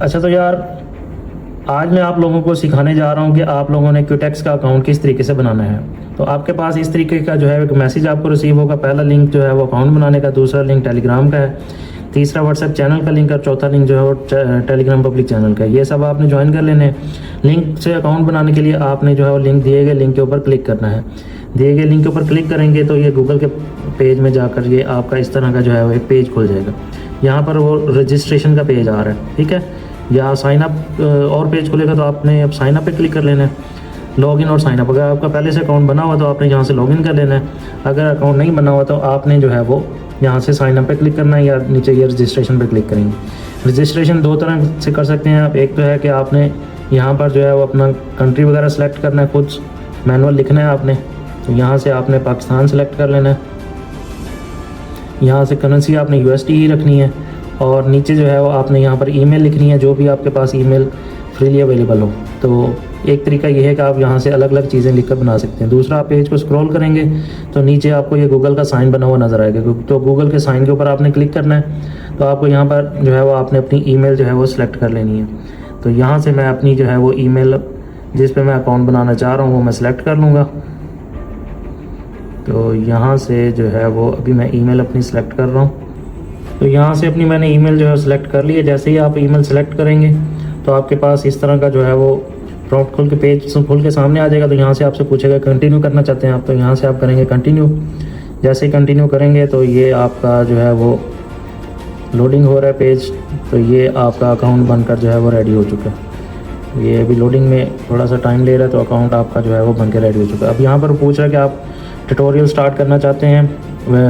अच्छा तो यार, आज मैं आप लोगों को सिखाने जा रहा हूँ कि आप लोगों ने क्यूटेक्स का अकाउंट किस तरीके से बनाना है। तो आपके पास इस तरीके का जो है एक मैसेज आपको रिसीव होगा। पहला लिंक जो है वो अकाउंट बनाने का, दूसरा लिंक टेलीग्राम का है, तीसरा व्हाट्सएप चैनल का लिंक और चौथा लिंक जो है वो टेलीग्राम पब्लिक चैनल का है। ये सब आपने ज्वाइन कर लेने हैं। लिंक से अकाउंट बनाने के लिए आपने जो है वो लिंक दिए गए लिंक के ऊपर क्लिक करना है। दिए गए लिंक के ऊपर क्लिक करेंगे तो ये गूगल के पेज में जाकर ये आपका इस तरह का जो है वो एक पेज खुल जाएगा। यहाँ पर वो रजिस्ट्रेशन का पेज आ रहा है, ठीक है। या साइन अप और पेज खुलेगा तो आपने अब साइन अप पे क्लिक कर लेना है। लॉगिन और साइन अप, अगर आपका पहले से अकाउंट बना हुआ तो आपने यहाँ से लॉगिन कर लेना है। अगर अकाउंट नहीं बना हुआ तो आपने जो है वो यहाँ से साइन अप पे क्लिक करना है या नीचे ये रजिस्ट्रेशन पे क्लिक करेंगे। रजिस्ट्रेशन दो तरह से कर सकते हैं आप। एक तो है कि आपने यहाँ पर जो है वो अपना कंट्री वगैरह सेलेक्ट करना है, खुद मैनुअल लिखना है आपने। तो यहाँ से आपने पाकिस्तान सेलेक्ट कर लेना है। यहाँ से करेंसी आपने USD ही रखनी है और नीचे जो है वो आपने यहाँ पर ईमेल लिखनी है, जो भी आपके पास ईमेल फ्रीली अवेलेबल हो। तो एक तरीका ये है कि आप यहाँ से अलग अलग चीज़ें लिखकर बना सकते हैं। दूसरा, आप पेज को स्क्रॉल करेंगे तो नीचे आपको ये गूगल का साइन बना हुआ नज़र आएगा। तो गूगल के साइन के ऊपर आपने क्लिक करना है। तो आपको यहाँ पर जो है वो आपने अपनी ईमेल जो है वो सिलेक्ट कर लेनी है। तो यहाँ से मैं अपनी जो है वो ईमेल जिस पे मैं अकाउंट बनाना चाह रहा हूँ वो मैं सिलेक्ट कर लूँगा। तो यहाँ से जो है वो अभी मैं ईमेल अपनी सिलेक्ट कर रहा हूँ। तो यहाँ से अपनी मैंने ईमेल जो है सिलेक्ट कर ली है। जैसे ही आप ईमेल सेलेक्ट करेंगे तो आपके पास इस तरह का जो है वो प्रॉम्प्ट खुल के पेज खुल के सामने आ जाएगा। तो यहाँ से आपसे पूछेगा कंटिन्यू करना चाहते हैं आप, तो यहाँ से आप करेंगे कंटिन्यू। जैसे ही कंटिन्यू करेंगे तो ये आपका जो है वो लोडिंग हो रहा है पेज। तो ये आपका अकाउंट बनकर जो है वो रेडी हो चुका है। ये अभी लोडिंग में थोड़ा सा टाइम ले रहा है, तो अकाउंट आपका जो है वो बनकर रेडी हो चुका है। अब यहाँ पर पूछ रहा है कि आप ट्यूटोरियल स्टार्ट करना चाहते हैं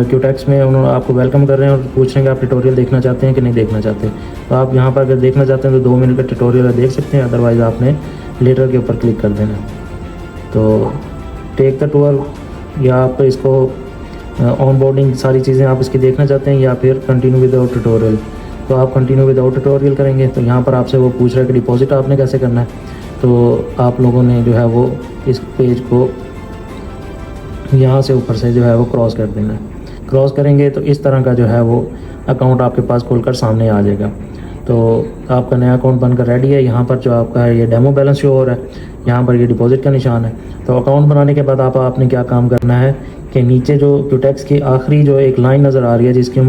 क्यूटेक्स में। उन्होंने आपको वेलकम कर रहे हैं और पूछ रहे हैं कि आप ट्यूटोरियल देखना चाहते हैं कि नहीं देखना चाहते। तो आप यहाँ पर अगर देखना चाहते हैं तो 2 मिनट का ट्यूटोरियल देख सकते हैं, अदरवाइज़ आपने लेटर के ऊपर क्लिक कर देना। तो टेक द टूर, या आप इसको ऑन बोर्डिंग सारी चीज़ें आप इसकी देखना चाहते हैं, या फिर कंटिन्यू विदाउट ट्यूटोरियल। तो आप कंटिन्यू विदाउट ट्यूटोरियल करेंगे। तो यहाँ पर आपसे वो पूछ रहा है कि डिपॉजिट आपने कैसे करना है। तो आप लोगों ने जो है वो इस पेज को यहाँ से ऊपर से जो है वो क्रॉस कर देना है। क्रॉस करेंगे तो इस तरह का जो है वो अकाउंट आपके पास खुलकर सामने आ जाएगा। तो आपका नया अकाउंट बनकर रेडी है। यहाँ पर जो आपका है ये डेमो बैलेंस शो हो रहा है, यहाँ पर ये डिपॉजिट का निशान है। तो अकाउंट बनाने के बाद आपने क्या काम करना है कि नीचे जो क्यूटेक्स की आखिरी जो एक लाइन नज़र आ रही है जिसके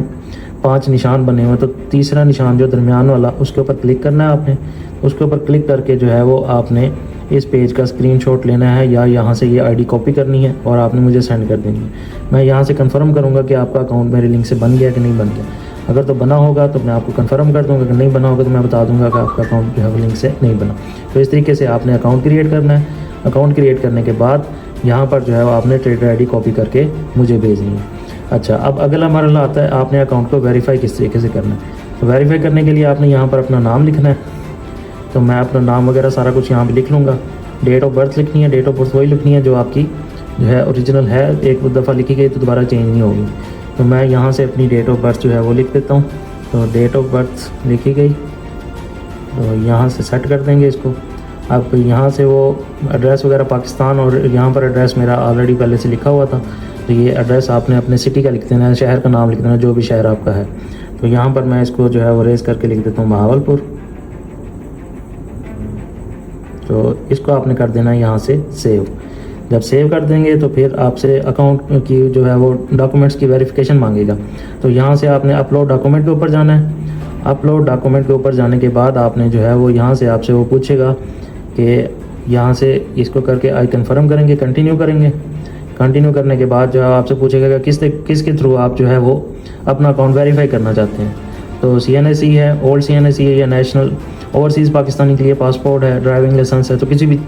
5 निशान बने हुए, तो तीसरा निशान जो दरमियान वाला उसके ऊपर क्लिक करना है आपने। उसके ऊपर क्लिक करके जो है वो आपने इस पेज का स्क्रीनशॉट लेना है या यहाँ से ये आईडी कॉपी करनी है और आपने मुझे सेंड कर देनी है। मैं यहाँ से कंफर्म करूँगा कि आपका अकाउंट मेरे लिंक से बन गया कि नहीं बन गया। अगर तो बना होगा तो मैं आपको कंफर्म कर दूँगा, अगर नहीं बना होगा तो मैं बता दूँगा कि आपका अकाउंट जो है वो लिंक से नहीं बना। तो इस तरीके से आपने अकाउंट क्रिएट करना है। अकाउंट क्रिएट करने के बाद यहाँ पर जो है वो आपने ट्रेडर ID कॉपी करके मुझे भेजनी है। अच्छा, अब अगला मरहला आता है आपने अकाउंट को वेरीफाई किस तरीके से करना है। तो वेरीफाई करने के लिए आपने यहाँ पर अपना नाम लिखना है। तो मैं अपना नाम वगैरह सारा कुछ यहाँ पे लिख लूँगा। डेट ऑफ बर्थ लिखनी है। डेट ऑफ बर्थ वही लिखनी है जो आपकी जो है ओरिजिनल है। एक दफ़ा लिखी गई तो दोबारा चेंज नहीं होगी। तो मैं यहाँ से अपनी डेट ऑफ बर्थ जो है वो लिख देता हूँ। तो डेट ऑफ बर्थ लिखी गई, तो यहाँ से सेट कर देंगे इसको। अब यहाँ से वो एड्रेस वगैरह पाकिस्तान, और यहाँ पर एड्रेस मेरा ऑलरेडी पहले से लिखा हुआ था। तो ये एड्रेस आपने अपने सिटी का लिख देना है, शहर का नाम लिख देना है, जो भी शहर आपका है। तो यहाँ पर मैं इसको जो है वो रेस करके लिख देता हूँ बहावलपुर। तो इसको आपने कर देना है यहाँ से सेव। जब सेव कर देंगे तो फिर आपसे अकाउंट की जो है वो डॉक्यूमेंट्स की वेरिफिकेशन मांगेगा। तो यहाँ से आपने अपलोड डॉक्यूमेंट के ऊपर जाना है। अपलोड डॉक्यूमेंट के ऊपर जाने के बाद आपने जो है वो यहाँ से आपसे वो पूछेगा कि यहाँ से इसको करके आई कन्फर्म करेंगे, कंटिन्यू करेंगे। कंटिन्यू करने के बाद जो है आपसे पूछेगा कि किसके थ्रू आप जो है वो अपना अकाउंट वेरीफाई करना चाहते हैं। तो CNSE है, ओल्ड CNSE है, या नेशनल ओवरसीज़ पाकिस्तानी के लिए पासपोर्ट है, ड्राइविंग लाइसेंस है। तो किसी भी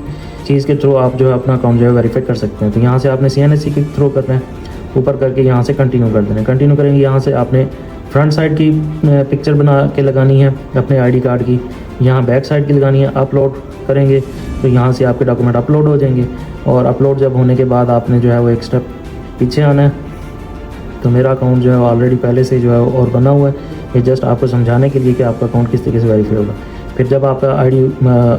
चीज़ के थ्रू आप जो है अपना अकाउंट जो है वेरीफाई कर सकते हैं। तो यहाँ से आपने CNSE के थ्रू करना है, ऊपर करके यहाँ से कंटिन्यू कर देना है। कंटिन्यू करेंगे, यहाँ से आपने फ्रंट साइड की पिक्चर बना के लगानी है अपने ID कार्ड की, यहाँ बैक साइड की लगानी है। अपलोड करेंगे तो यहाँ से आपके डॉक्यूमेंट अपलोड हो जाएंगे। और अपलोड जब होने के बाद आपने जो है वो एक स्टेप पीछे आना है। तो मेरा अकाउंट जो है ऑलरेडी पहले से जो है और बना हुआ है। ये जस्ट आपको समझाने के लिए कि आपका अकाउंट किस तरीके से वेरीफाई होगा। फिर जब आपका ID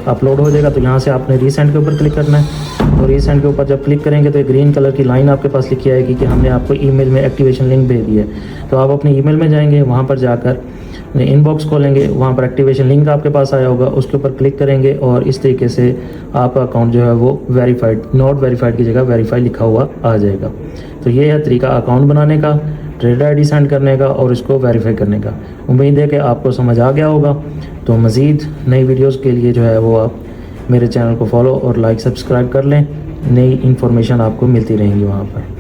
अपलोड हो जाएगा तो यहाँ से आपने रीसेंड के ऊपर क्लिक करना है। तो रीसेंड के ऊपर जब क्लिक करेंगे तो एक ग्रीन कलर की लाइन आपके पास लिखी आएगी कि हमने आपको ईमेल में एक्टिवेशन लिंक भेज दिया है। तो आप अपनी ईमेल में जाएंगे, वहाँ पर जाकर इनबॉक्स खोलेंगे, वहाँ पर एक्टिवेशन लिंक आपके पास आया होगा, उसके ऊपर क्लिक करेंगे और इस तरीके से आपका अकाउंट जो है वो वेरीफाइड, नॉट वेरीफाइड की जगह वेरीफाई लिखा हुआ आ जाएगा। तो ये है तरीका अकाउंट बनाने का, ट्रेडर आईडी सेंड करने का और इसको वेरीफाई करने का। उम्मीद है कि आपको समझ आ गया होगा। तो मज़ीद नई वीडियोज़ के लिए जो है वो आप मेरे चैनल को फॉलो और लाइक सब्सक्राइब कर लें, नई इन्फॉर्मेशन आपको मिलती रहेंगी वहाँ पर।